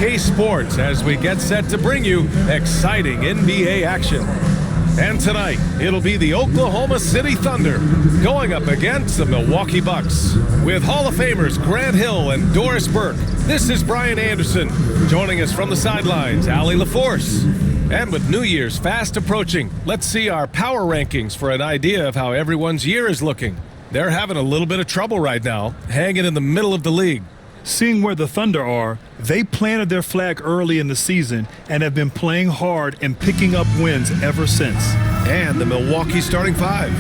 2K Sports as we get set to bring you exciting NBA action. And tonight, it'll be the Oklahoma City Thunder going up against the Milwaukee Bucks. With Hall of Famers Grant Hill and Doris Burke, this is Brian Anderson. Joining us from the sidelines, Allie LaForce. And with New Year's fast approaching, let's see our power rankings for an idea of how everyone's year is looking. They're having a little bit of trouble right now, hanging in the middle of the league. Seeing where the Thunder are, they planted their flag early in the season and have been playing hard and picking up wins ever since. And the Milwaukee starting five.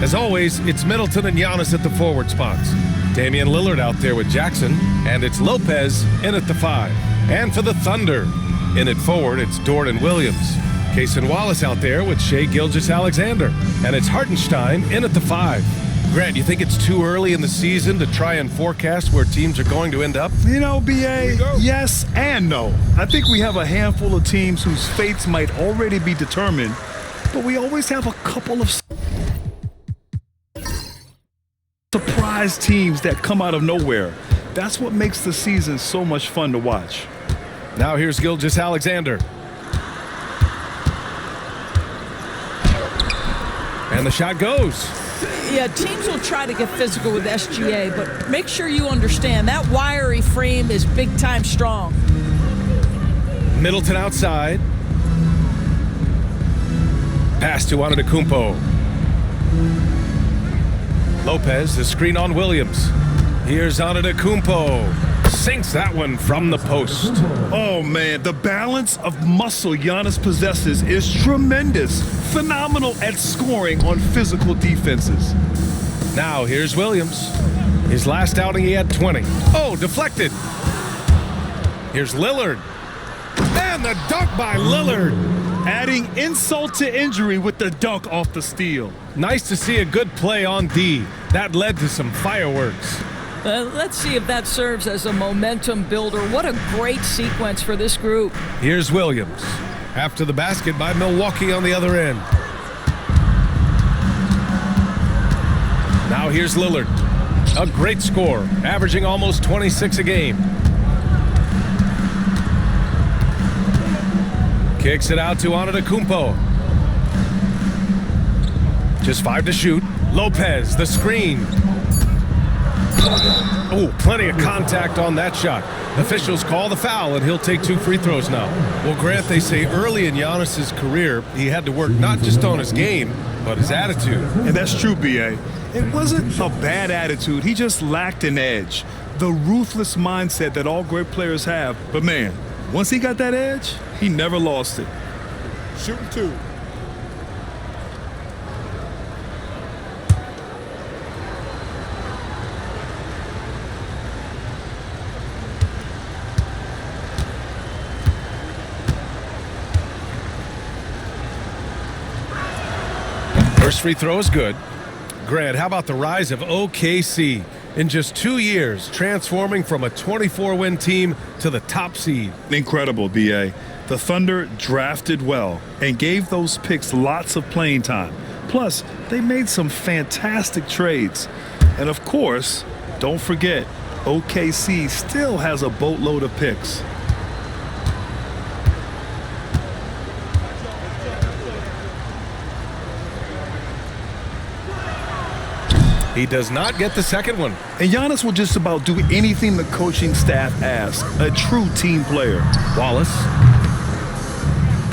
As always, it's Middleton and Giannis at the forward spots. Damian Lillard out there with Jackson, and it's Lopez in at the five. And for the Thunder, in at forward, it's Dort and Williams. Cason Wallace out there with Shai Gilgeous-Alexander, and it's Hartenstein in at the five. Grant, you think it's too early in the season to try and forecast where teams are going to end up? You know, B.A., yes and no. I think we have a handful of teams whose fates might already be determined, but we always have a couple of surprise teams that come out of nowhere. That's what makes the season so much fun to watch. Now here's Gilgeous-Alexander. And the shot goes. Yeah, teams will try to get physical with SGA, but make sure you understand that wiry frame is big-time strong. Middleton outside. Pass to Antetokounmpo. Lopez, the screen on Williams. Here's Antetokounmpo. Sinks that one from the post. Oh, man, the balance of muscle Giannis possesses is tremendous. Phenomenal at scoring on physical defenses. Now here's Williams. His last outing, he had 20. Oh, deflected. Here's Lillard. And the dunk by Lillard. Adding insult to injury with the dunk off the steal. Nice to see a good play on D. That led to some fireworks. Let's see if that serves as a momentum builder. What a great sequence for this group. Here's Williams. After the basket by Milwaukee on the other end. Now here's Lillard. A great score, averaging almost 26 a game. Kicks it out to Antetokounmpo. Just 5 to shoot. Lopez, the screen. Oh, plenty of contact on that shot. Officials call the foul, and he'll take 2 free throws now. Well, Grant, they say early in Giannis's career, he had to work not just on his game, but his attitude. And that's true, B.A. It wasn't a bad attitude. He just lacked an edge. The ruthless mindset that all great players have. But, man, once he got that edge, he never lost it. Shooting 2. First free throw is good. Grant, how about the rise of OKC? In just 2 years, transforming from a 24-win team to the top seed. Incredible, B.A. The Thunder drafted well and gave those picks lots of playing time. Plus, they made some fantastic trades. And of course, don't forget, OKC still has a boatload of picks. He does not get the second one. And Giannis will just about do anything the coaching staff asks. A true team player. Wallace.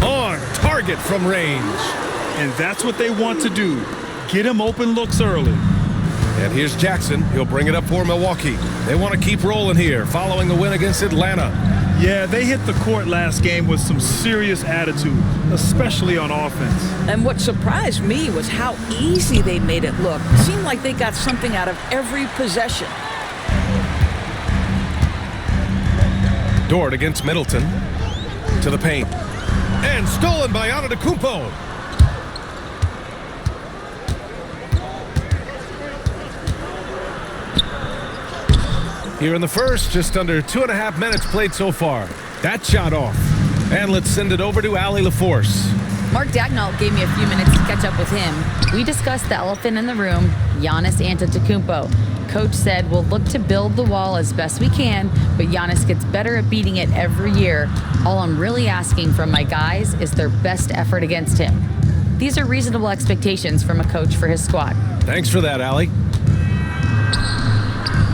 On target from range. And that's what they want to do. Get him open looks early. And here's Jackson. He'll bring it up for Milwaukee. They want to keep rolling here, following the win against Atlanta. Yeah, they hit the court last game with some serious attitude, especially on offense. And what surprised me was how easy they made it look. It seemed like they got something out of every possession. Dort against Middleton. To the paint. And stolen by Antetokounmpo. Here in the first, just under 2.5 minutes played so far. That shot off. And let's send it over to Allie LaForce. Mark Dagnall gave me a few minutes to catch up with him. We discussed the elephant in the room, Giannis Antetokounmpo. coach said we'll look to build the wall as best we can, but Giannis gets better at beating it every year. All I'm really asking from my guys is their best effort against him. These are reasonable expectations from a coach for his squad. Thanks for that, Allie.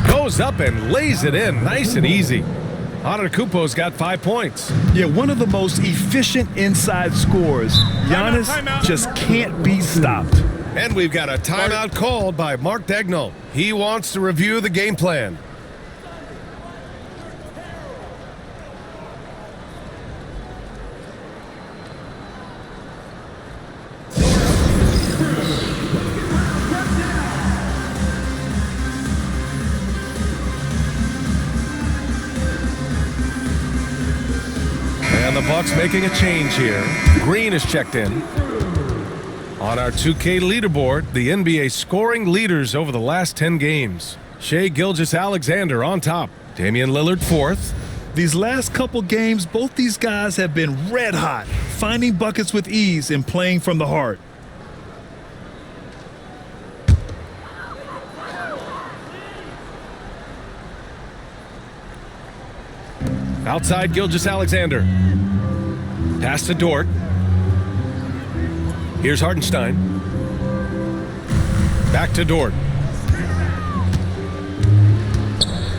Goes up and lays it in, nice and easy. Antetokounmpo's got 5 points. Yeah, one of the most efficient inside scorers. Giannis just can't be stopped. And we've got a timeout called by Mark Daigneault. He wants to review the game plan. And the Bucks making a change here. Green is checked in. On our 2K leaderboard, the NBA scoring leaders over the last 10 games. Shai Gilgeous-Alexander on top. Damian Lillard fourth. These last couple games, both these guys have been red hot, finding buckets with ease and playing from the heart. Outside Gilgeous-Alexander. Pass to Dort. Here's Hartenstein. Back to Dort.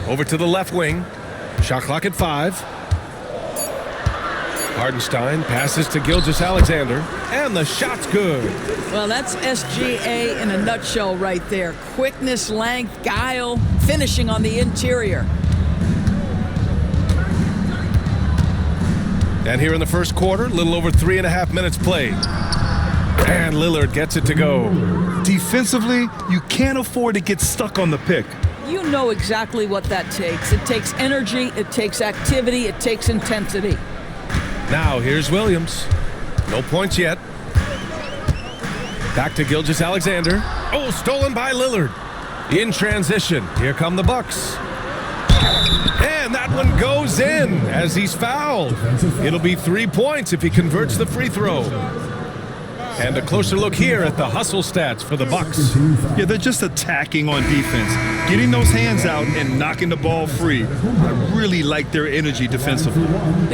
Over to the left wing. Shot clock at 5. Hartenstein passes to Gilgeous-Alexander. And the shot's good. Well, that's SGA in a nutshell right there. Quickness, length, guile, finishing on the interior. And here in the first quarter, a little over 3.5 minutes played. And Lillard gets it to go. Defensively, you can't afford to get stuck on the pick. You know exactly what that takes. It takes energy, it takes activity, it takes intensity. Now here's Williams. No points yet. Back to Gilgeous-Alexander. Oh, stolen by Lillard. In transition, here come the Bucks. And that one goes in as he's fouled. It'll be 3 points if he converts the free throw. And a closer look here at the hustle stats for the Bucks. Yeah, they're just attacking on defense, getting those hands out and knocking the ball free. I really like their energy defensively.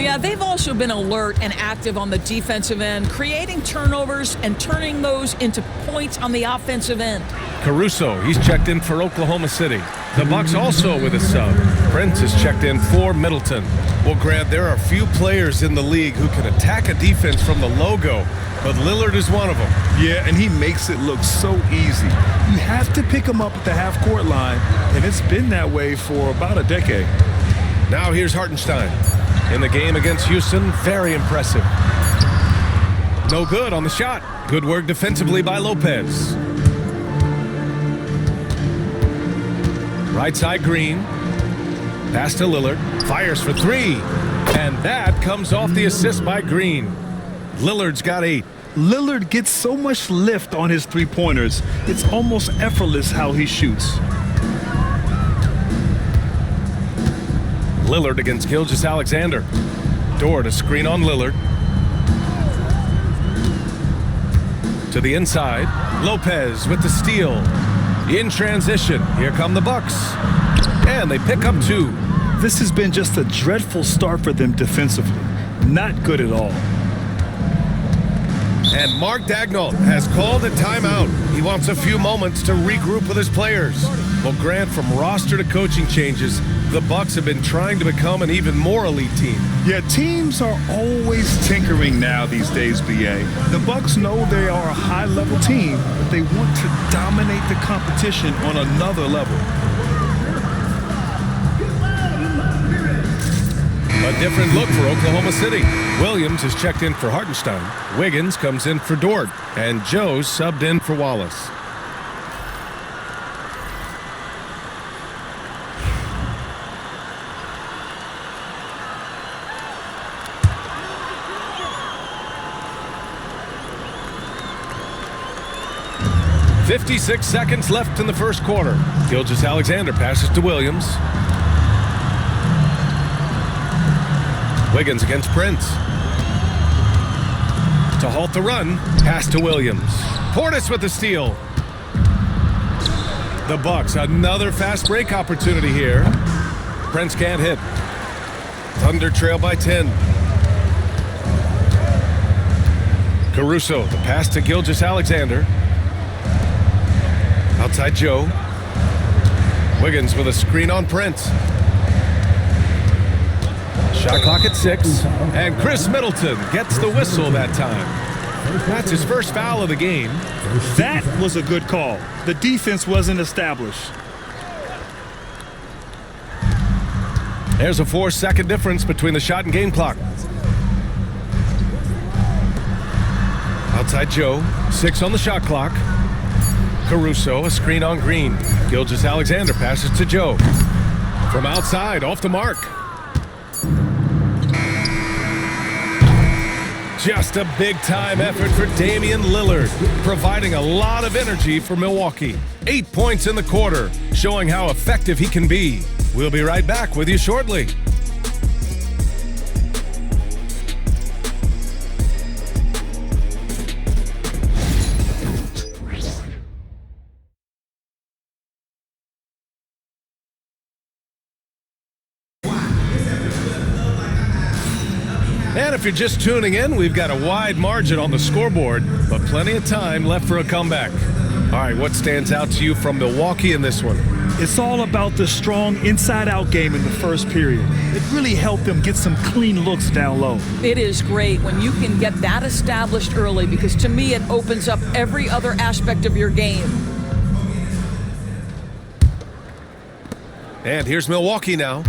Yeah, they've also been alert and active on the defensive end, creating turnovers and turning those into points on the offensive end. Caruso, he's checked in for Oklahoma City. The Bucks also with a sub. Prince is checked in for Middleton. Well, Grant, there are few players in the league who can attack a defense from the logo, but Lillard is one of them. Yeah, and he makes it look so easy. You have to pick him up at the half-court line, and it's been that way for about a decade. Now here's Hartenstein. In the game against Houston, very impressive. No good on the shot. Good work defensively by Lopez. Right side Green. Pass to Lillard. Fires for 3. And that comes off the assist by Green. Lillard's got 8. Lillard gets so much lift on his three-pointers, it's almost effortless how he shoots. Lillard against Gilgeous-Alexander. Dort a screen on Lillard. To the inside. Lopez with the steal. In transition. Here come the Bucks. And they pick up 2. This has been just a dreadful start for them defensively. Not good at all. And Mark Daigneault has called a timeout. He wants a few moments to regroup with his players. Well, Grant, from roster to coaching changes, the Bucks have been trying to become an even more elite team. Yeah, teams are always tinkering now these days, BA. The Bucks know they are a high-level team, but they want to dominate the competition on another level. A different look for Oklahoma City. Williams is checked in for Hartenstein. Wiggins comes in for Dort. And Joe's subbed in for Wallace. .56 seconds left in the first quarter. Gilgeous-Alexander passes to Williams. Wiggins against Prince. To halt the run, pass to Williams. Portis with the steal. The Bucks, another fast break opportunity here. Prince can't hit. Thunder trail by 10. Caruso, the pass to Gilgeous-Alexander. Outside Joe. Wiggins with a screen on Prince. Shot clock at 6. And Chris Middleton gets the whistle that time. That's his first foul of the game. That was a good call. The defense wasn't established. There's a 4-second difference between the shot and game clock. Outside Joe, 6 on the shot clock. Caruso, a screen on Green. Gilgeous-Alexander passes to Joe. From outside, off the mark. Just a big-time effort for Damian Lillard, providing a lot of energy for Milwaukee. 8 points in the quarter, showing how effective he can be. We'll be right back with you shortly. And if you're just tuning in, we've got a wide margin on the scoreboard, but plenty of time left for a comeback. All right, what stands out to you from Milwaukee in this one? It's all about the strong inside-out game in the first period. It really helped them get some clean looks down low. It is great when you can get that established early, because to me it opens up every other aspect of your game. And here's Milwaukee now.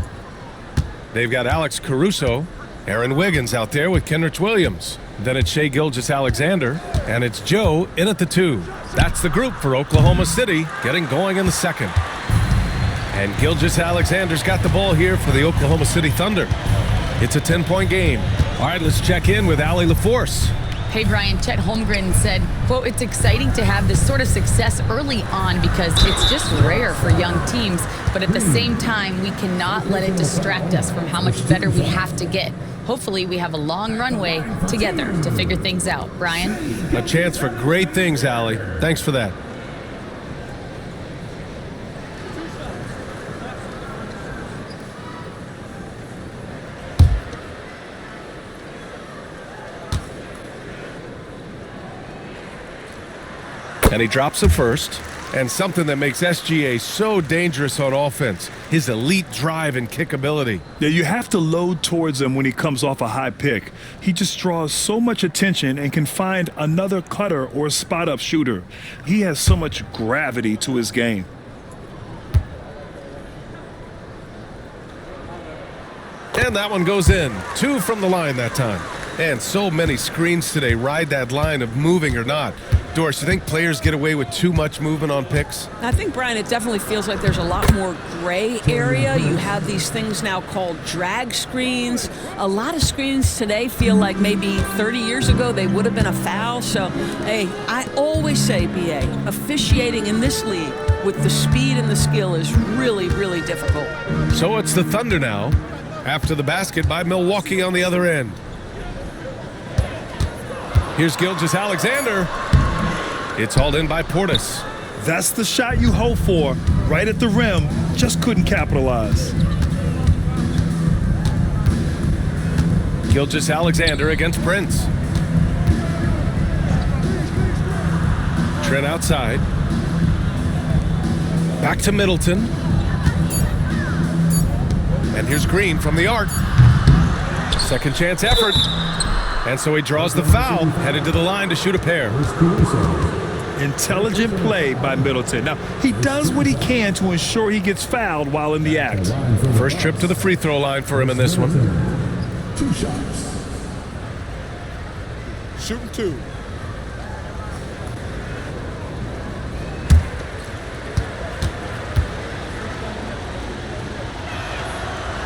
They've got Alex Caruso, Aaron Wiggins out there with Kenrich Williams. Then it's Shai Gilgeous-Alexander, and it's Joe in at the 2. That's the group for Oklahoma City, getting going in the second. And Gilgeous-Alexander's got the ball here for the Oklahoma City Thunder. It's a 10-point game. All right, let's check in with Allie LaForce. Hey, Brian, Chet Holmgren said, quote, "It's exciting to have this sort of success early on because it's just rare for young teams, but at the same time, we cannot let it distract us from how much better we have to get. Hopefully, we have a long runway together to figure things out." Brian? A chance for great things, Allie. Thanks for that. And he drops it first. And something that makes SGA so dangerous on offense, his elite drive and kickability. Yeah, you have to load towards him when he comes off a high pick. He just draws so much attention and can find another cutter or spot-up shooter. He has so much gravity to his game. And that one goes in. 2 from the line that time. And so many screens today ride that line of moving or not. Doris, you think players get away with too much movement on picks? I think, Brian, it definitely feels like there's a lot more gray area. You have these things now called drag screens. A lot of screens today feel like maybe 30 years ago they would have been a foul. So, hey, I always say, BA, officiating in this league with the speed and the skill is really, really difficult. So it's the Thunder now, after the basket by Milwaukee on the other end. Here's Gilgeous-Alexander. It's hauled in by Portis. That's the shot you hope for, right at the rim, just couldn't capitalize. Gilgeous-Alexander against Prince. Trent outside. Back to Middleton. And here's Green from the arc. Second chance effort. And so he draws the foul, headed to the line to shoot a pair. Intelligent play by Middleton. Now, he does what he can to ensure he gets fouled while in the act. First trip to the free throw line for him in this one. 2 shots. Shooting 2.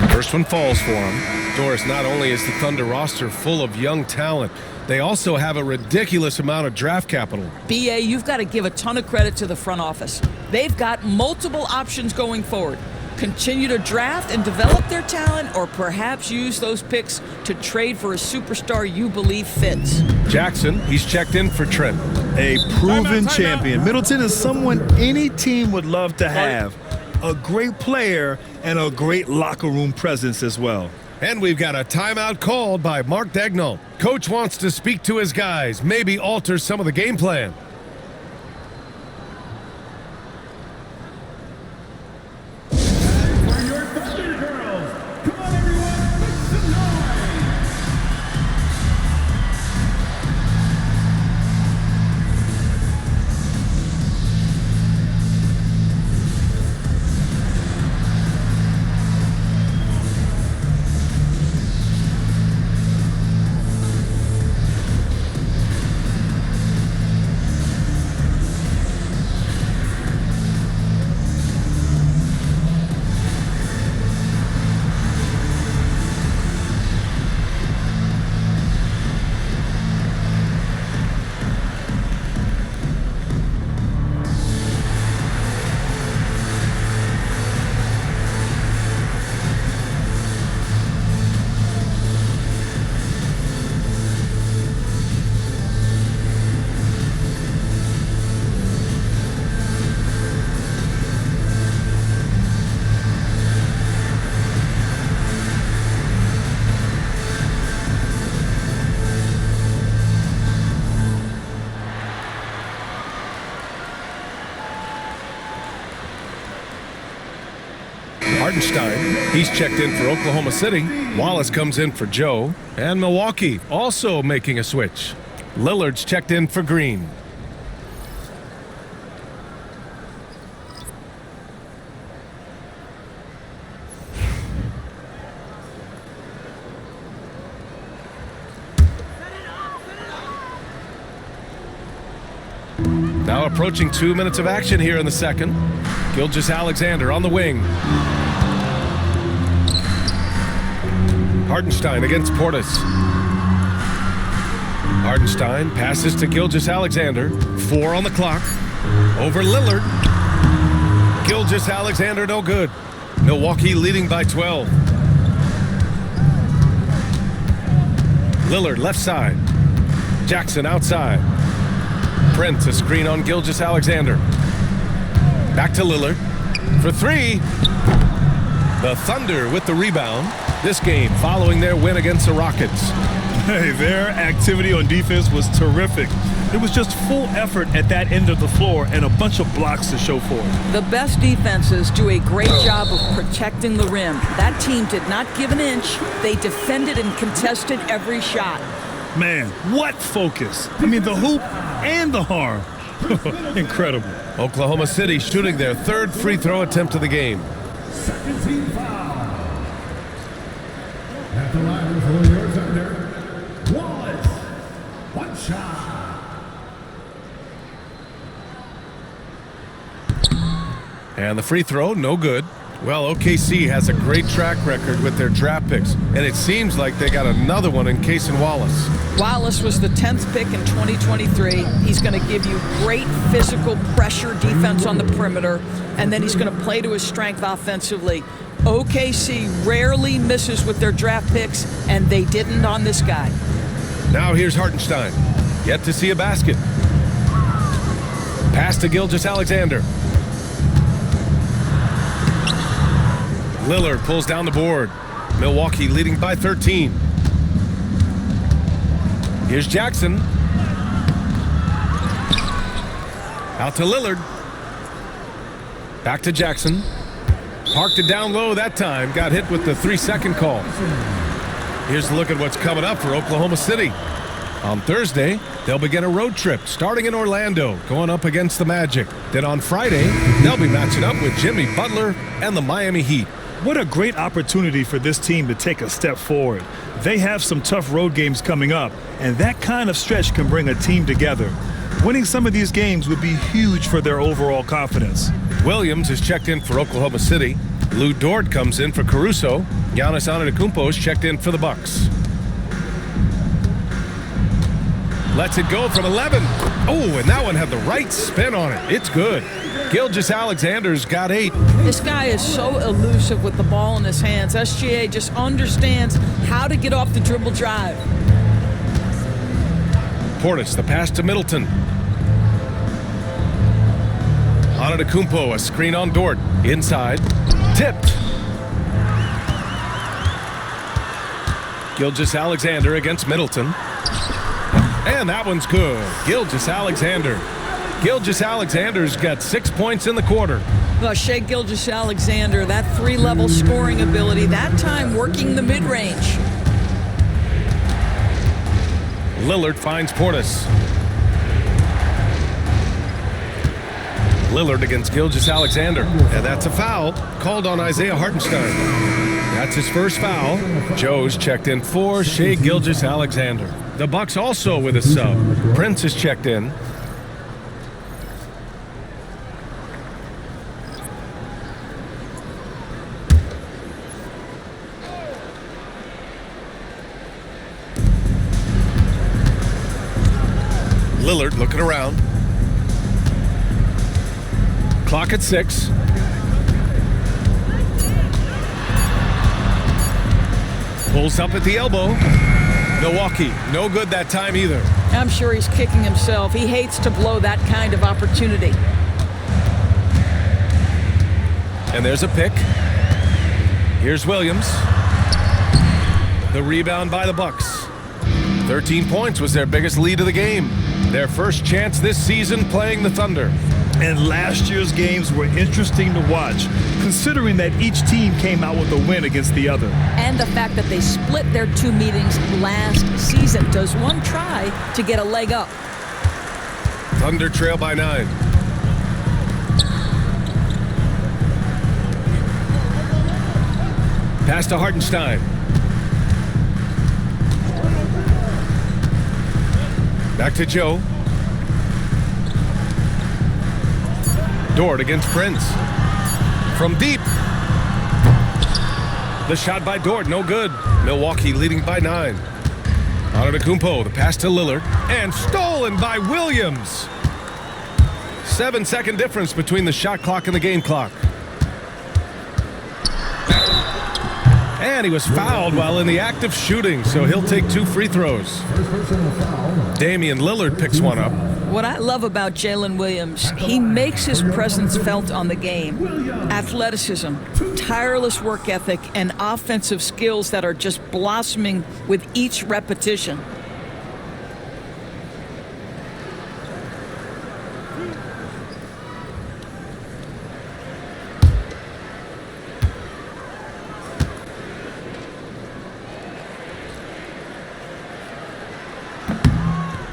First one falls for him. Doris, not only is the Thunder roster full of young talent, they also have a ridiculous amount of draft capital. BA, you've got to give a ton of credit to the front office. They've got multiple options going forward. Continue to draft and develop their talent, or perhaps use those picks to trade for a superstar you believe fits. Jackson, he's checked in for Trent. A proven champion. Middleton is someone any team would love to have. A great player and a great locker room presence as well. And we've got a timeout called by Mark Dagnall. Coach wants to speak to his guys, maybe alter some of the game plan. Hartenstein, he's checked in for Oklahoma City. Wallace comes in for Joe. And Milwaukee also making a switch. Lillard's checked in for Green. Now approaching 2 minutes of action here in the second. Gilgeous-Alexander on the wing. Hartenstein against Portis. Hartenstein passes to Gilgeous-Alexander. 4 on the clock. Over Lillard. Gilgeous-Alexander no good. Milwaukee leading by 12. Lillard left side. Jackson outside. Prince a screen on Gilgeous-Alexander. Back to Lillard for 3. The Thunder with the rebound. This game following their win against the Rockets. Hey, their activity on defense was terrific. It was just full effort at that end of the floor and a bunch of blocks to show for it. The best defenses do a great job of protecting the rim. That team did not give an inch. They defended and contested every shot. Man, what focus. I mean, the hoop and the harm. Incredible. Oklahoma City shooting their 3rd free throw attempt of the game. Second team foul. At the line for your Thunder, Wallace. One shot. And the free throw, no good. Well, OKC has a great track record with their draft picks, and it seems like they got another one in Cason Wallace. Wallace was the 10th pick in 2023. He's going to give you great physical pressure defense on the perimeter, and then he's going to play to his strength offensively. OKC rarely misses with their draft picks, and they didn't on this guy. Now here's Hartenstein. Yet to see a basket. Pass to Gilgeous-Alexander. Lillard pulls down the board. Milwaukee leading by 13. Here's Jackson. Out to Lillard. Back to Jackson. Parked it down low that time. Got hit with the 3-second call. Here's a look at what's coming up for Oklahoma City. On Thursday, they'll begin a road trip starting in Orlando, going up against the Magic. Then on Friday, they'll be matching up with Jimmy Butler and the Miami Heat. What a great opportunity for this team to take a step forward. They have some tough road games coming up, and that kind of stretch can bring a team together. Winning some of these games would be huge for their overall confidence. Williams is checked in for Oklahoma City. Lou Dort comes in for Caruso. Giannis Antetokounmpo is checked in for the Bucks. Lets it go from 11. Oh, and that one had the right spin on it. It's good. Gilgeous-Alexander's got 8. This guy is so elusive with the ball in his hands. SGA just understands how to get off the dribble drive. Portis, the pass to Middleton. Antetokounmpo, a screen on Dort. Inside. Tipped. Gilgeous-Alexander against Middleton. And that one's good. Gilgeous-Alexander. Gilgeous-Alexander's got 6 points in the quarter. Well, Shai Gilgeous-Alexander, that three-level scoring ability, that time working the mid-range. Lillard finds Portis. Lillard against Gilgeous-Alexander. And that's a foul called on Isaiah Hartenstein. That's his first foul. Joe's checked in for Shai Gilgeous-Alexander. The Bucks also with a sub. Prince is checked in. Lillard looking around. Clock at 6. Pulls up at the elbow. Milwaukee, no good that time either. I'm sure he's kicking himself. He hates to blow that kind of opportunity. And there's a pick. Here's Williams. The rebound by the Bucks. 13 points was their biggest lead of the game. Their first chance this season playing the Thunder. And last year's games were interesting to watch, considering that each team came out with a win against the other. And the fact that they split their two meetings last season. Does one try to get a leg up? Thunder trail by 9. Pass to Hartenstein. Back to Joe. Dort against Prince. From deep. The shot by Dort, no good. Milwaukee leading by 9. Antetokounmpo, the pass to Lillard. And stolen by Williams. 7-second difference between the shot clock and the game clock. And he was fouled while in the act of shooting, so he'll take 2 free throws. Damian Lillard picks one up. What I love about Jalen Williams, he makes his presence felt on the game. Athleticism, tireless work ethic, and offensive skills that are just blossoming with each repetition.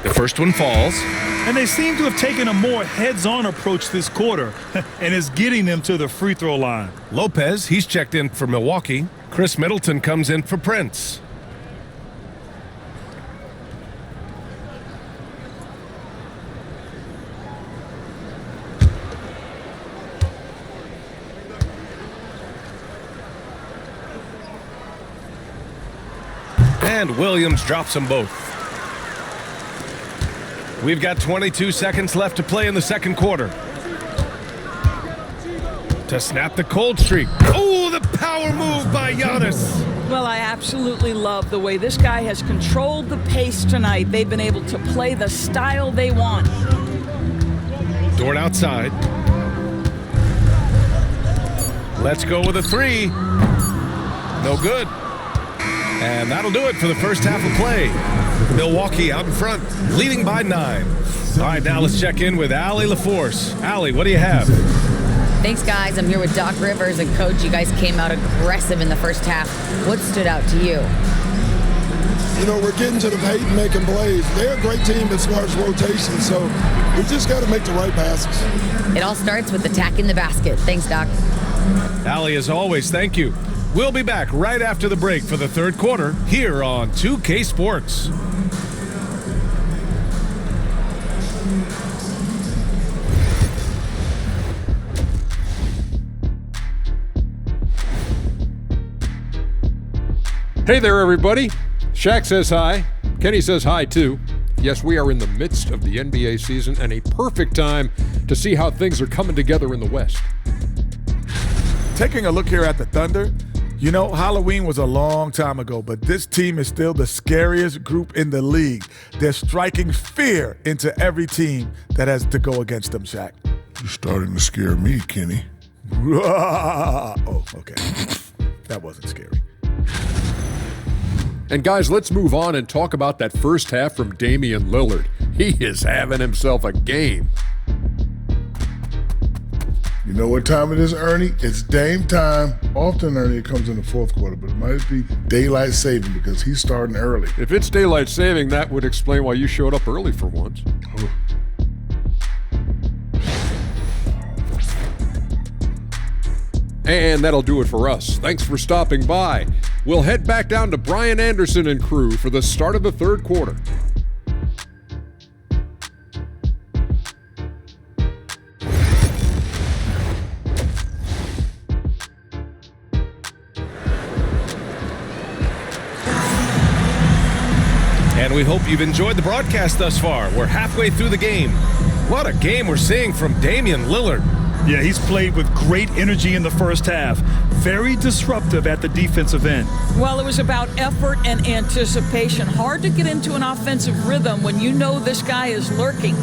The first one falls. And they seem to have taken a more heads-on approach this quarter, and is getting them to the free throw line. Lopez, he's checked in for Milwaukee. Chris Middleton comes in for Prince. And Williams drops them both. We've got 22 seconds left to play in the second quarter. To snap the cold streak. Oh, the power move by Giannis. Well, I absolutely love the way this guy has controlled the pace tonight. They've been able to play the style they want. Dort outside. Let's go with a 3. No good. And that'll do it for the first half of play. Milwaukee out in front, leading by 9. All right, now let's check in with Allie LaForce. Allie, what do you have? Thanks, guys. I'm here with Doc Rivers and Coach. You guys came out aggressive in the first half. What stood out to you? You know, we're getting to the paint and making plays. They're a great team as far as rotation, so we just got to make the right passes. It all starts with attacking the basket. Thanks, Doc. Allie, as always, thank you. We'll be back right after the break for the third quarter here on 2K Sports. Hey there, everybody. Shaq says hi. Kenny says hi, too. Yes, we are in the midst of the NBA season and a perfect time to see how things are coming together in the West. Taking a look here at the Thunder, you know, Halloween was a long time ago, but this team is still the scariest group in the league. They're striking fear into every team that has to go against them, Shaq. You're starting to scare me, Kenny. Oh, okay. That wasn't scary. And guys, let's move on and talk about that first half from Damian Lillard. He is having himself a game. You know what time it is, Ernie? It's Dame time. Often, Ernie, it comes in the fourth quarter, but it might be daylight saving because he's starting early. If it's daylight saving, that would explain why you showed up early for once. Oh. And that'll do it for us. Thanks for stopping by. We'll head back down to Brian Anderson and crew for the start of the third quarter. And we hope you've enjoyed the broadcast thus far. We're halfway through the game. What a game we're seeing from Damian Lillard. Yeah, he's played with great energy in the first half. Very disruptive at the defensive end. Well, it was about effort and anticipation. Hard to get into an offensive rhythm when you know this guy is lurking.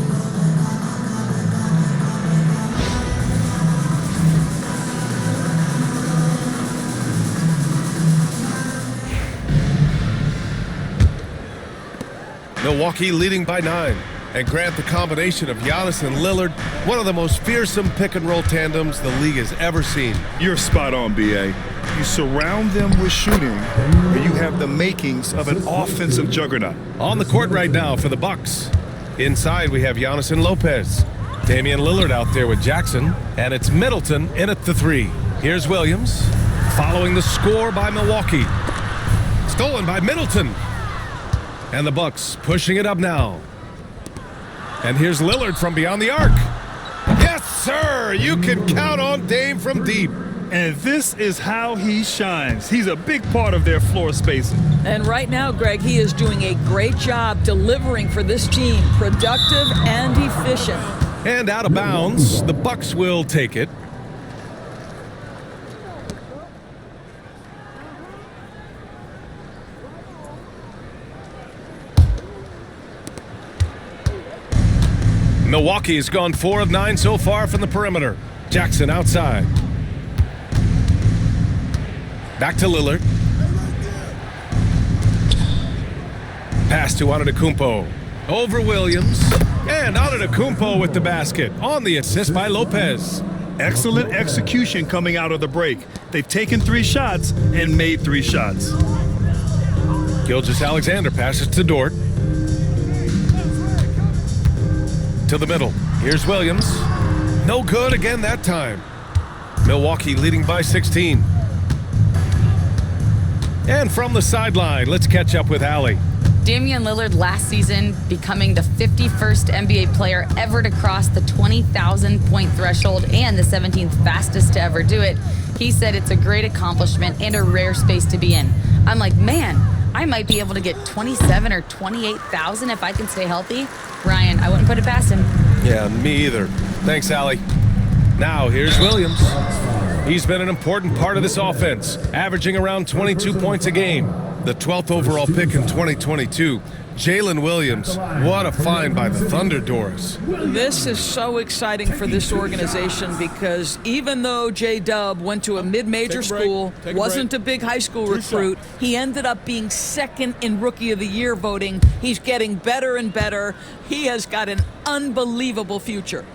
Milwaukee leading by 9. And grant the combination of Giannis and Lillard, one of the most fearsome pick-and-roll tandems the league has ever seen. You're spot on, B.A. You surround them with shooting, and you have the makings of an offensive juggernaut. On the court right now for the Bucks. Inside, we have Giannis and Lopez. Damian Lillard out there with Jackson, and it's Middleton in at the 3. Here's Williams, following the score by Milwaukee. Stolen by Middleton. And the Bucks pushing it up now. And here's Lillard from beyond the arc. Yes, sir! You can count on Dame from deep. And this is how he shines. He's a big part of their floor spacing. And right now, Greg, he is doing a great job delivering for this team. Productive and efficient. And out of bounds, the Bucks will take it. Milwaukee has gone 4 of 9 so far from the perimeter. Jackson outside. Back to Lillard. Pass to Antetokounmpo. Over Williams. And Antetokounmpo with the basket. On the assist by Lopez. Excellent execution coming out of the break. They've taken 3 shots and made 3 shots. Gilgeous-Alexander passes to Dort. To the middle. Here's Williams. No good again that time. Milwaukee leading by 16. And from the sideline, let's catch up with Allie. Damian Lillard last season becoming the 51st NBA player ever to cross the 20,000-point threshold and the 17th fastest to ever do it. He said it's a great accomplishment and a rare space to be in. I'm like, man, I might be able to get 27 or 28,000 if I can stay healthy. Ryan, I wouldn't put it past him. Yeah, me either. Thanks, Allie. Now, here's Williams. He's been an important part of this offense, averaging around 22 points a game. The 12th overall pick in 2022. Jalen Williams, what a find by the Thunder, Doris. This is so exciting for this organization because even though J-Dub went to a mid-major school, wasn't a big high school recruit, he ended up being second in Rookie of the Year voting. He's getting better and better. He has got an unbelievable future.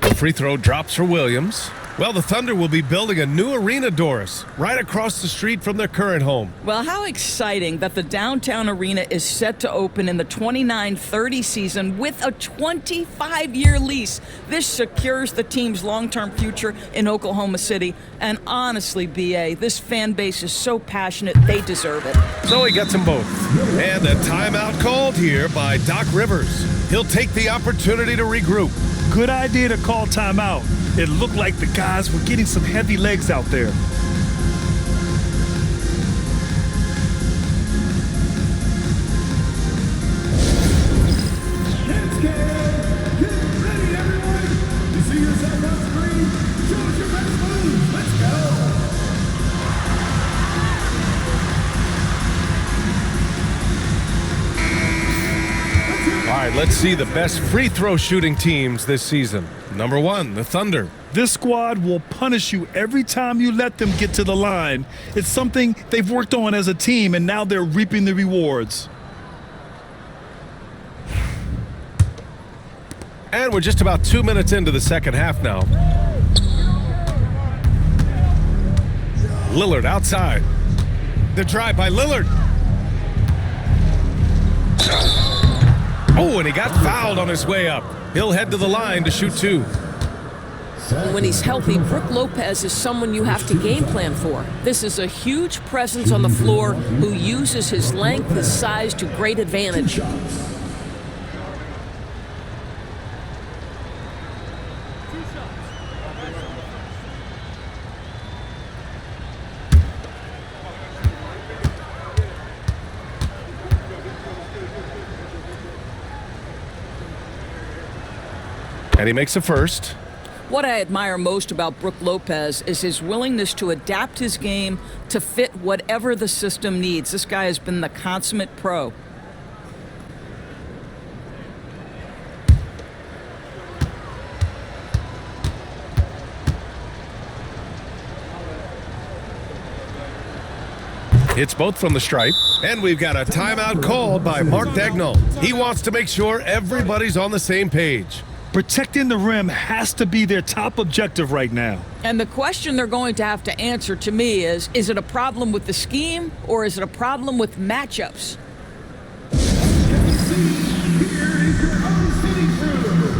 The free throw drops for Williams. Well, the Thunder will be building a new arena, Doris, right across the street from their current home. Well, how exciting that the downtown arena is set to open in the 29-30 season with a 25-year lease. This secures the team's long-term future in Oklahoma City. And honestly, B.A., this fan base is so passionate, they deserve it. So he gets them both. And a timeout called here by Doc Rivers. He'll take the opportunity to regroup. Good idea to call timeout. It looked like the guys were getting some heavy legs out there. Next game. Get ready, everyone. You see yourself on screen? Show us your best moves. Let's go. All right, let's see the best free throw shooting teams this season. Number 1, the Thunder. This squad will punish you every time you let them get to the line. It's something they've worked on as a team, and now they're reaping the rewards. And we're just about 2 minutes into the second half now. Lillard outside. The drive by Lillard. Oh, and he got fouled on his way up. He'll head to the line to shoot 2. When he's healthy, Brook Lopez is someone you have to game plan for. This is a huge presence on the floor who uses his length, his size to great advantage. And he makes a first. What I admire most about Brook Lopez is his willingness to adapt his game to fit whatever the system needs. This guy has been the consummate pro. Hits both from the stripe. And we've got a timeout called by Mark Dagnall. He wants to make sure everybody's on the same page. Protecting the rim has to be their top objective right now. And the question they're going to have to answer to me is it a problem with the scheme or is it a problem with matchups? Here is your own city crew.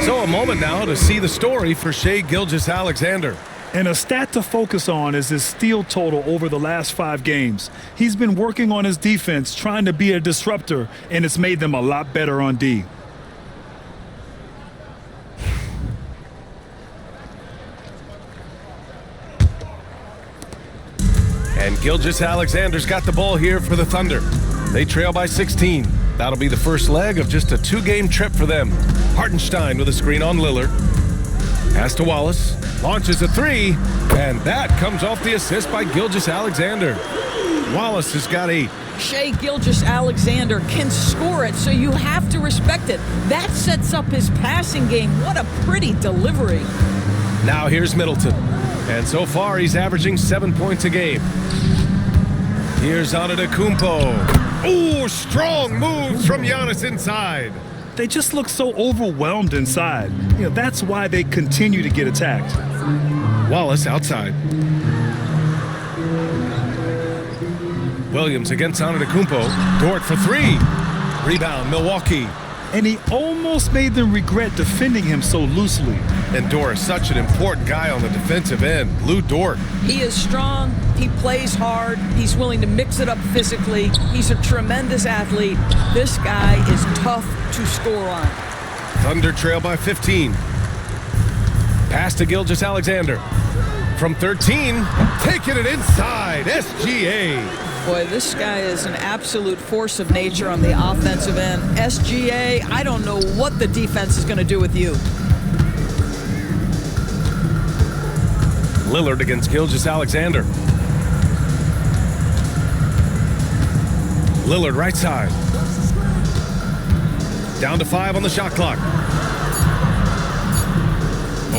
So a moment now to see the story for Shai Gilgeous-Alexander. And a stat to focus on is his steal total over the last 5 games. He's been working on his defense, trying to be a disruptor, and it's made them a lot better on D. And Gilgeous-Alexander's got the ball here for the Thunder. They trail by 16. That'll be the first leg of just a 2-game trip for them. Hartenstein with a screen on Lillard. Pass to Wallace. Launches a 3. And that comes off the assist by Gilgeous-Alexander. Wallace has got 8. Shai Gilgeous-Alexander can score it, so you have to respect it. That sets up his passing game. What a pretty delivery. Now here's Middleton. And so far, he's averaging 7 points a game. Here's Antetokounmpo. Ooh, strong moves from Giannis inside. They just look so overwhelmed inside. That's why they continue to get attacked. Wallace outside. Williams against Antetokounmpo. Dort for 3. Rebound, Milwaukee. And he almost made them regret defending him so loosely. And Dort is such an important guy on the defensive end. Lou Dort. He is strong. He plays hard. He's willing to mix it up physically. He's a tremendous athlete. This guy is tough to score on. Thunder trail by 15. Pass to Gilgeous-Alexander. From 13, taking it inside. SGA. Boy, this guy is an absolute force of nature on the offensive end. SGA, I don't know what the defense is going to do with you. Lillard against Gilgeous-Alexander. Lillard right side. Down to 5 on the shot clock.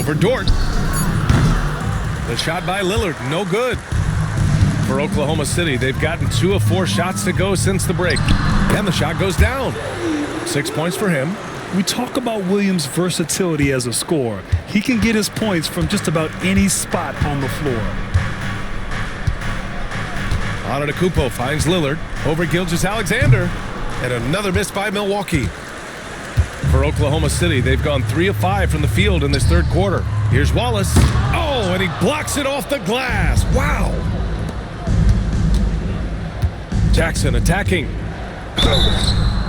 Over Dort. The shot by Lillard, no good. For Oklahoma City, they've gotten 2 of 4 shots to go since the break. And the shot goes down. 6 points for him. We talk about Williams' versatility as a scorer. He can get his points from just about any spot on the floor. Antetokounmpo finds Lillard over Gilgeous-Alexander. And another miss by Milwaukee. For Oklahoma City, they've gone 3 of 5 from the field in this third quarter. Here's Wallace. Oh, and he blocks it off the glass. Wow. Jackson attacking.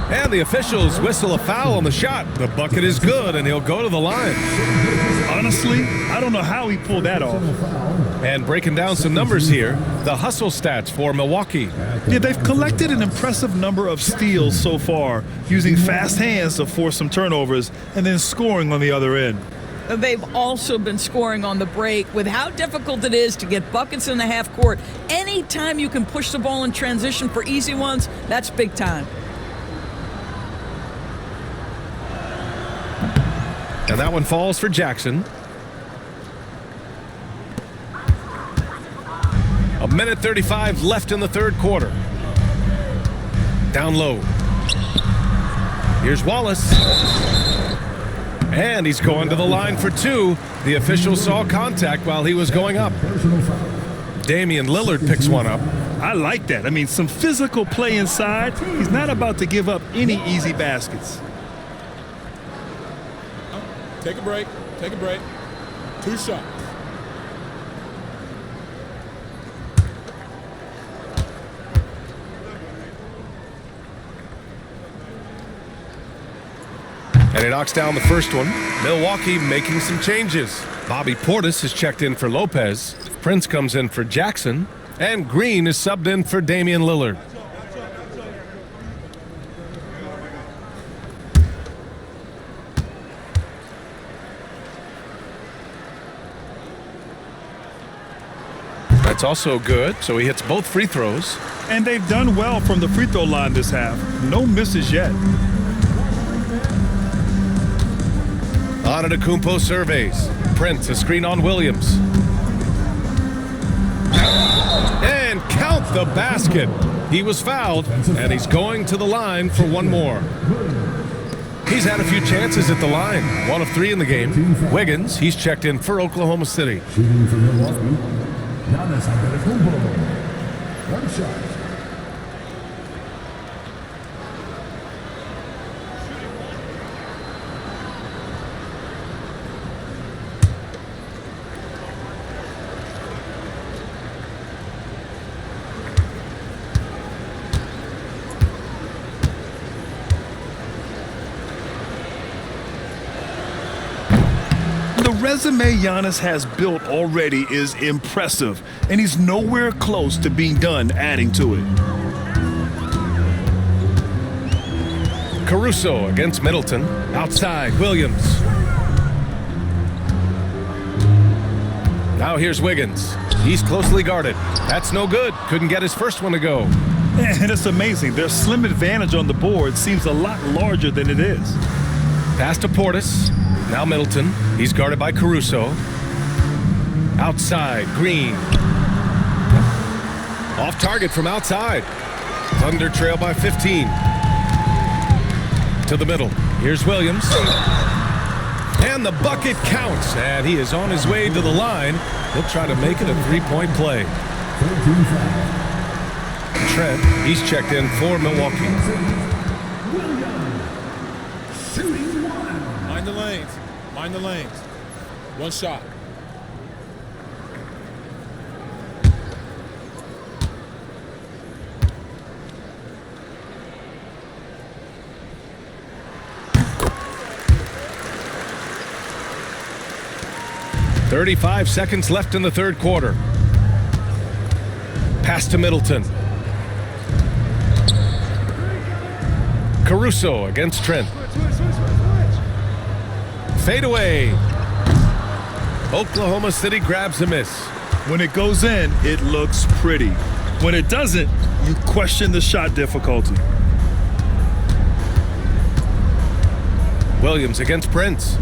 And the officials whistle a foul on the shot. The bucket is good, and he'll go to the line. Honestly, I don't know how he pulled that off. And breaking down some numbers here, the hustle stats for Milwaukee. Yeah, they've collected an impressive number of steals so far, using fast hands to force some turnovers and then scoring on the other end. They've also been scoring on the break. With how difficult it is to get buckets in the half court, anytime you can push the ball in transition for easy ones, that's big time. And that one falls for Jackson. A minute 35 left in the third quarter. Down low. Here's Wallace. And he's going to the line for 2. The official saw contact while he was going up. Damian Lillard picks one up. I like that. I mean, some physical play inside. He's not about to give up any easy baskets. Take a break. Take a break. 2 shots. And he knocks down the first one. Milwaukee making some changes. Bobby Portis is checked in for Lopez. Prince comes in for Jackson. And Green is subbed in for Damian Lillard. That's also good, so he hits both free throws. And they've done well from the free throw line this half. No misses yet. Antetokounmpo surveys. Prince, a screen on Williams. And count the basket. He was fouled, and he's going to the line for one more. He's had a few chances at the line. 1 of 3 in the game. Wiggins, he's checked in for Oklahoma City. Shooting for Milwaukee, Giannis Antetokounmpo. 1 shot. The resume Giannis has built already is impressive, and he's nowhere close to being done adding to it. Caruso against Middleton. Outside, Williams. Now here's Wiggins. He's closely guarded. That's no good. Couldn't get his first one to go. And it's amazing. Their slim advantage on the board seems a lot larger than it is. Pass to Portis. Now Middleton. He's guarded by Caruso. Outside, Green. Off target from outside. Thunder trail by 15. To the middle. Here's Williams. And the bucket counts. And he is on his way to the line. He'll try to make it a 3-point play. Trent, he's checked in for Milwaukee. Mind the lanes. Mind the lanes. 1 shot. .35 seconds left in the third quarter. Pass to Middleton. Caruso against Trent. Fade away. Oklahoma City grabs a miss. When it goes in, it looks pretty. When it doesn't, you question the shot difficulty. Williams against Prince.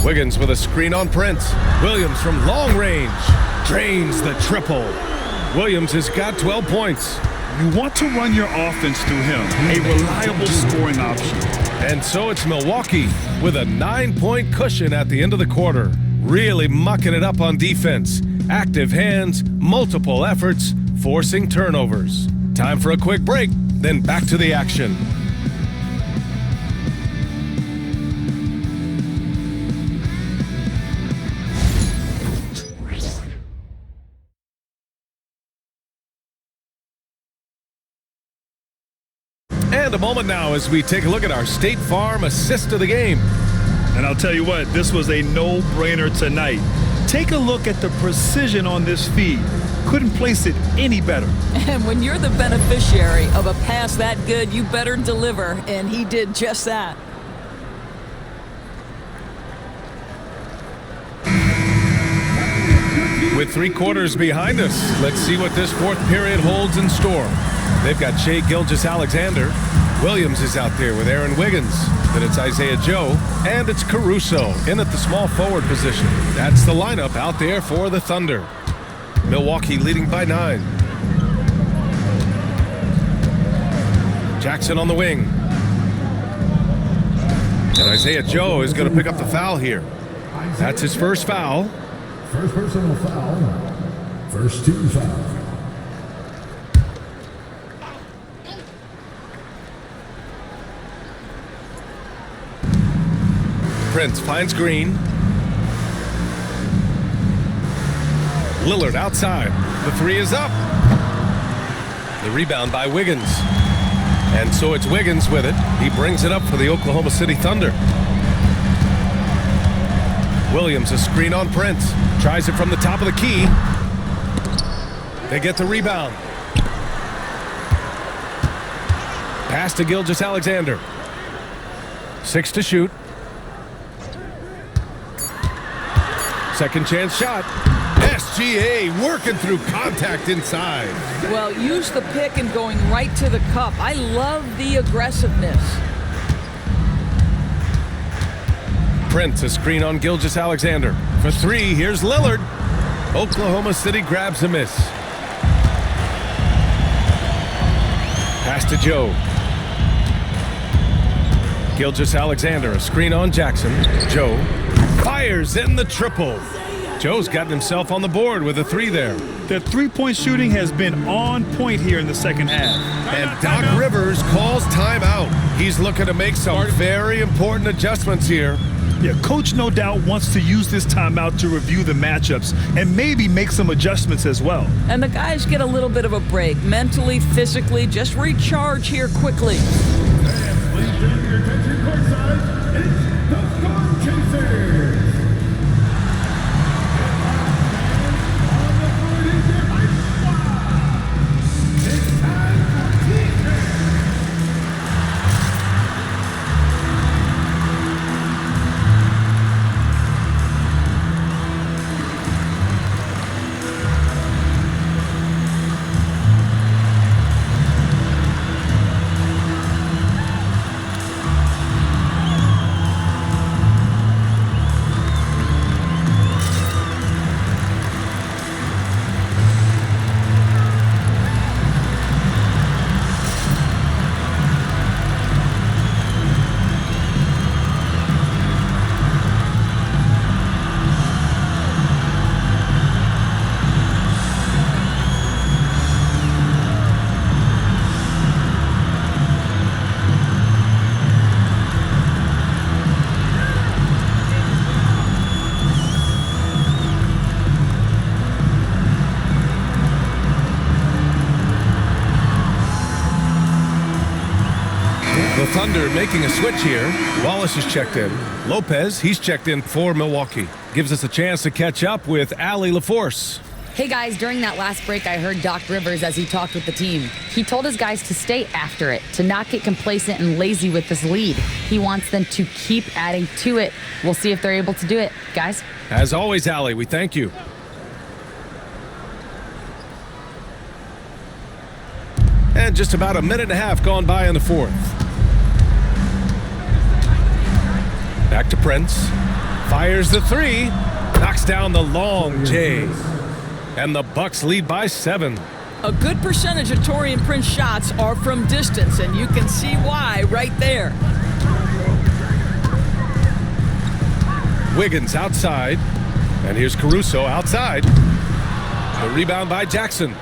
Wiggins with a screen on Prince. Williams from long range drains the triple. Williams has got 12 points. You want to run your offense through him, a reliable scoring option. And so it's Milwaukee with a 9-point cushion at the end of the quarter. Really mucking it up on defense. Active hands, multiple efforts, forcing turnovers. Time for a quick break, then back to the action. And a moment now as we take a look at our State Farm assist of the game. And I'll tell you what, this was a no-brainer tonight. Take a look at the precision on this feed. Couldn't place it any better. And when you're the beneficiary of a pass that good, you better deliver, and he did just that. With 3 quarters behind us, let's see what this fourth period holds in store. They've got Shai Gilgeous-Alexander. Williams is out there with Aaron Wiggins. Then it's Isaiah Joe, and it's Caruso in at the small forward position. That's the lineup out there for the Thunder. Milwaukee leading by 9. Jackson on the wing. And Isaiah Joe is going to pick up the foul here. That's his first foul. First personal foul. First team foul. Prince finds Green. Lillard outside. The 3 is up. The rebound by Wiggins. And so it's Wiggins with it. He brings it up for the Oklahoma City Thunder. Williams, a screen on Prince. Tries it from the top of the key. They get the rebound. Pass to Gilgeous-Alexander. 6 to shoot. Second chance shot. SGA working through contact inside. Well, use the pick and going right to the cup. I love the aggressiveness. Prince, a screen on Gilgeous-Alexander. For 3, here's Lillard. Oklahoma City grabs a miss. Pass to Joe. Gilgeous-Alexander, a screen on Jackson. Joe fires in the triple. Joe's gotten himself on the board with a 3 there. The three-point shooting has been on point here in the second half. And Doc Rivers calls timeout. He's looking to make some very important adjustments here. Yeah, Coach no doubt wants to use this timeout to review the matchups and maybe make some adjustments as well. And the guys get a little bit of a break. Mentally, physically, just recharge here quickly. And please bring your attention courtside. It's the Storm Chasers. The Thunder making a switch here. Wallace is checked in. Lopez, he's checked in for Milwaukee. Gives us a chance to catch up with Allie LaForce. Hey guys, during that last break, I heard Doc Rivers as he talked with the team. He told his guys to stay after it, to not get complacent and lazy with this lead. He wants them to keep adding to it. We'll see if they're able to do it. Guys? As always, Allie, we thank you. And just about a minute and a half gone by in the fourth. Back to Prince. Fires the three. Knocks down the long J. And the Bucks lead by 7. A good percentage of Taurean Prince shots are from distance, and you can see why right there. Wiggins outside. And here's Caruso outside. The rebound by Jackson.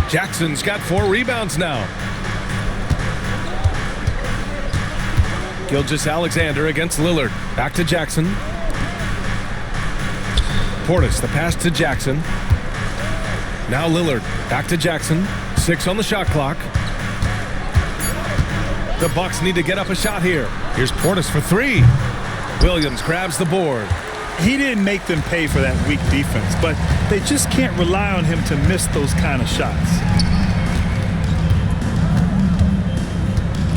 Jackson's got 4 rebounds now. Gilgeous-Alexander against Lillard. Back to Jackson. Portis, the pass to Jackson. Now Lillard, back to Jackson. 6 on the shot clock. The Bucks need to get up a shot here. Here's Portis for 3. Williams grabs the board. He didn't make them pay for that weak defense, but they just can't rely on him to miss those kind of shots.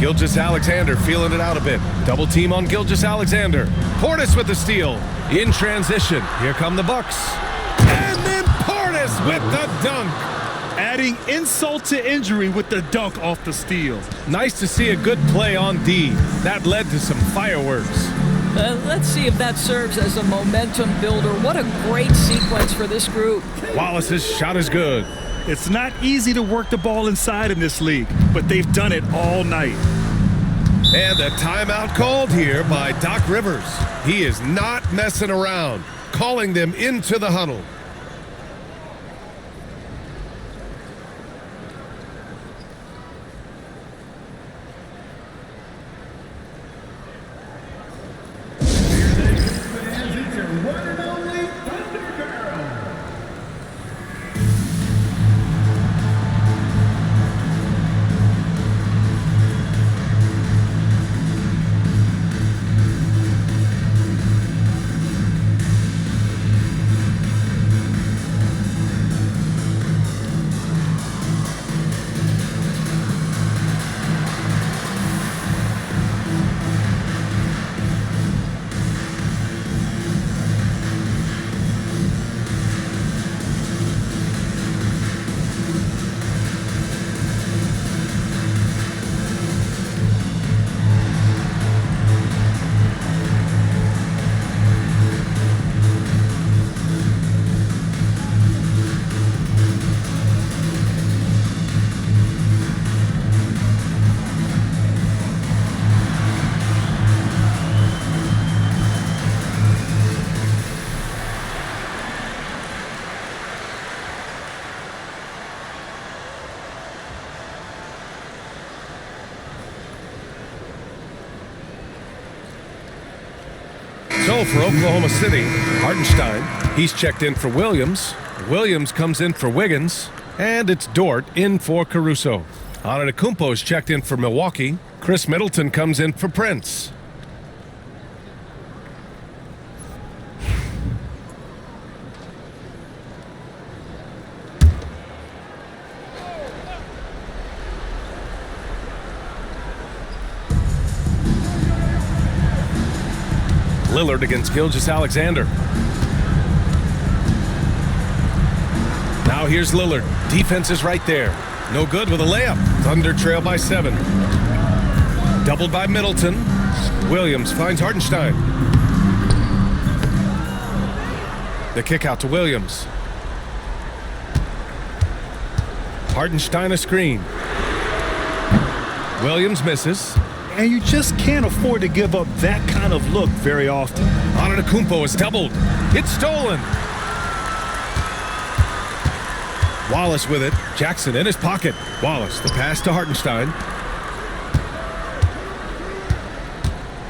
Gilgeous-Alexander feeling it out a bit. Double team on Gilgeous-Alexander. Portis with the steal. In transition. Here come the Bucks. And then Portis with the dunk. Adding insult to injury with the dunk off the steal. Nice to see a good play on D. That led to some fireworks. Let's see if that serves as a momentum builder. What a great sequence for this group. Wallace's shot is good. It's not easy to work the ball inside in this league, but they've done it all night. And a timeout called here by Doc Rivers. He is not messing around, calling them into the huddle. So for Oklahoma City, Hartenstein, he's checked in for Williams. Williams comes in for Wiggins. And it's Dort in for Caruso. Antetokounmpo's checked in for Milwaukee. Chris Middleton comes in for Prince. Lillard against Gilgeous-Alexander. Now here's Lillard. Defense is right there. No good with a layup. Thunder trail by 7. Doubled by Middleton. Williams finds Hartenstein. The kick out to Williams. Hartenstein a screen. Williams misses. And you just can't afford to give up that kind of look very often. Antetokounmpo is doubled. It's stolen. Wallace with it. Jackson in his pocket. Wallace, the pass to Hartenstein.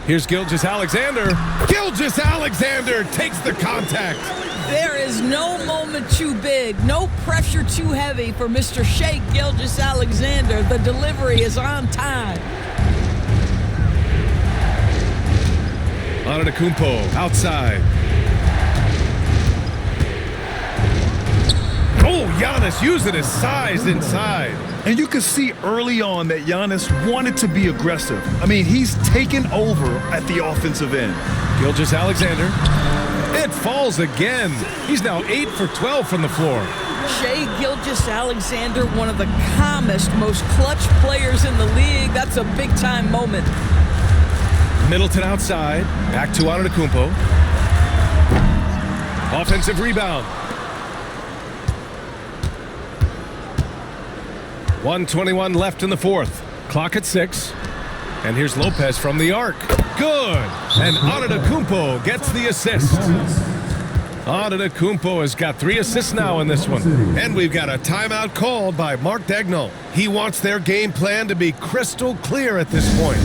Here's Gilgeous-Alexander. Gilgeous-Alexander takes the contact. There is no moment too big, no pressure too heavy for Mr. Shea Gilgeous-Alexander. The delivery is on time. Antetokounmpo outside. Oh, Giannis using his size inside. And you could see early on that Giannis wanted to be aggressive. I mean, he's taken over at the offensive end. Gilgeous-Alexander. It falls again. He's now 8 for 12 from the floor. Shea Gilgeous-Alexander, one of the calmest, most clutch players in the league. That's a big-time moment. Middleton outside. Back to Antetokounmpo. Offensive rebound. 1:21 left in the fourth. Clock at 6. And here's Lopez from the arc. Good. And Antetokounmpo gets the assist. Antetokounmpo has got 3 assists now in this one. And we've got a timeout called by Mark Daigneault. He wants their game plan to be crystal clear at this point.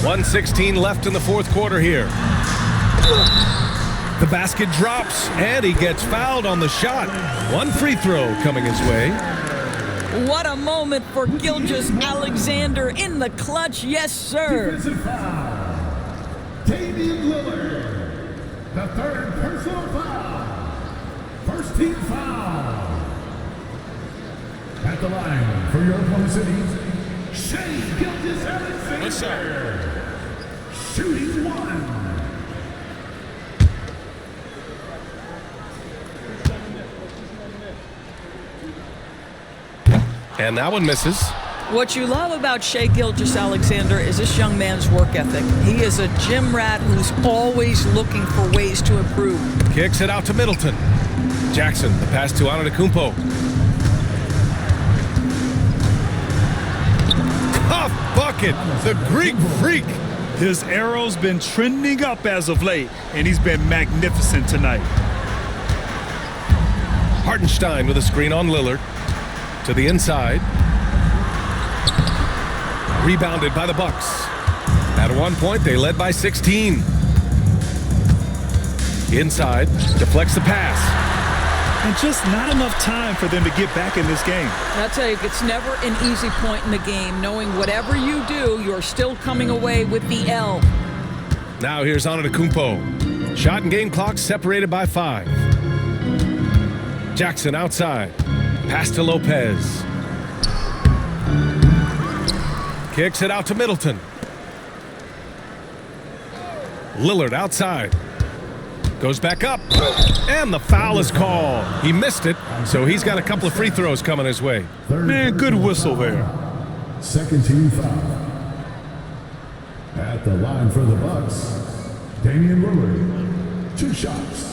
.116 left in the fourth quarter here. The basket drops, and he gets fouled on the shot. 1 free throw coming his way. What a moment for Gilgeous-Alexander in the clutch. Yes, sir. Defensive foul. Damian Lillard. The 3rd personal foul. First team foul. At the line for your Oklahoma City, Shai Gilgeous-Alexander. Shooting 1. And that one misses. What you love about Shai Gilgeous-Alexander is this young man's work ethic. He is a gym rat who's always looking for ways to improve. Kicks it out to Middleton. Jackson, the pass to Antetokounmpo. Tough bucket, the Greek freak. His arrow's been trending up as of late, and he's been magnificent tonight. Hartenstein with a screen on Lillard. To the inside. Rebounded by the Bucks. At one point, they led by 16. Inside, deflects the pass. And just not enough time for them to get back in this game. I'll tell you, it's never an easy point in the game, knowing whatever you do, you're still coming away with the L. Now here's Antetokounmpo. Shot and game clock separated by 5. Jackson outside. Pass to Lopez. Kicks it out to Middleton. Lillard outside. Goes back up. And the foul is called. He missed it, so he's got a couple of free throws coming his way. Man, good whistle there. Second team foul. At the line for the Bucks, Damian Lillard. 2 shots.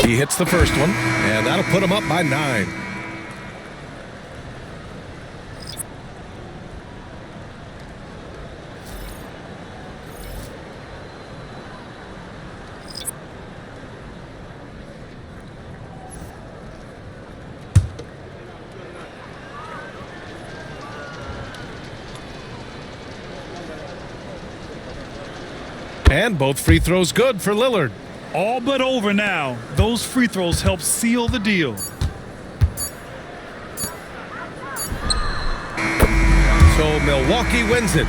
He hits the first one, and that'll put him up by 9. And both free throws good for Lillard. All but over now. Those free throws help seal the deal. Milwaukee wins it.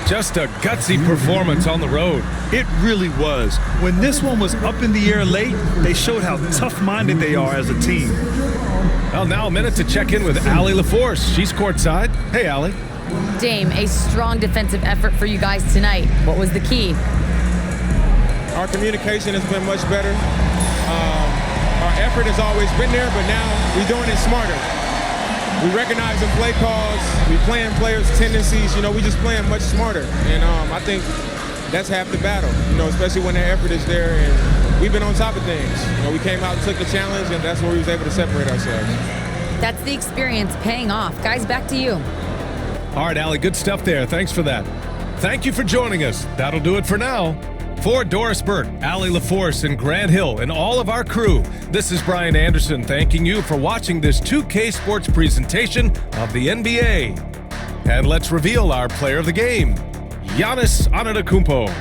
Just a gutsy performance on the road. It really was. When this one was up in the air late, they showed how tough-minded they are as a team. Well, now a minute to check in with Allie LaForce. She's courtside. Hey, Allie. Dame, a strong defensive effort for you guys tonight. What was the key? Our communication has been much better. Our effort has always been there, but now we're doing it smarter. We recognize the play calls. We playing players' tendencies. You know, we just playing much smarter. And I think that's half the battle, you know, especially when the effort is there. And we've been on top of things. You know, we came out and took the challenge, and that's where we was able to separate ourselves. That's the experience paying off. Guys, back to you. All right, Allie, good stuff there. Thanks for that. Thank you for joining us. That'll do it for now. For Doris Burke, Allie LaForce, and Grant Hill, and all of our crew, this is Brian Anderson thanking you for watching this 2K Sports presentation of the NBA. And let's reveal our player of the game, Giannis Antetokounmpo.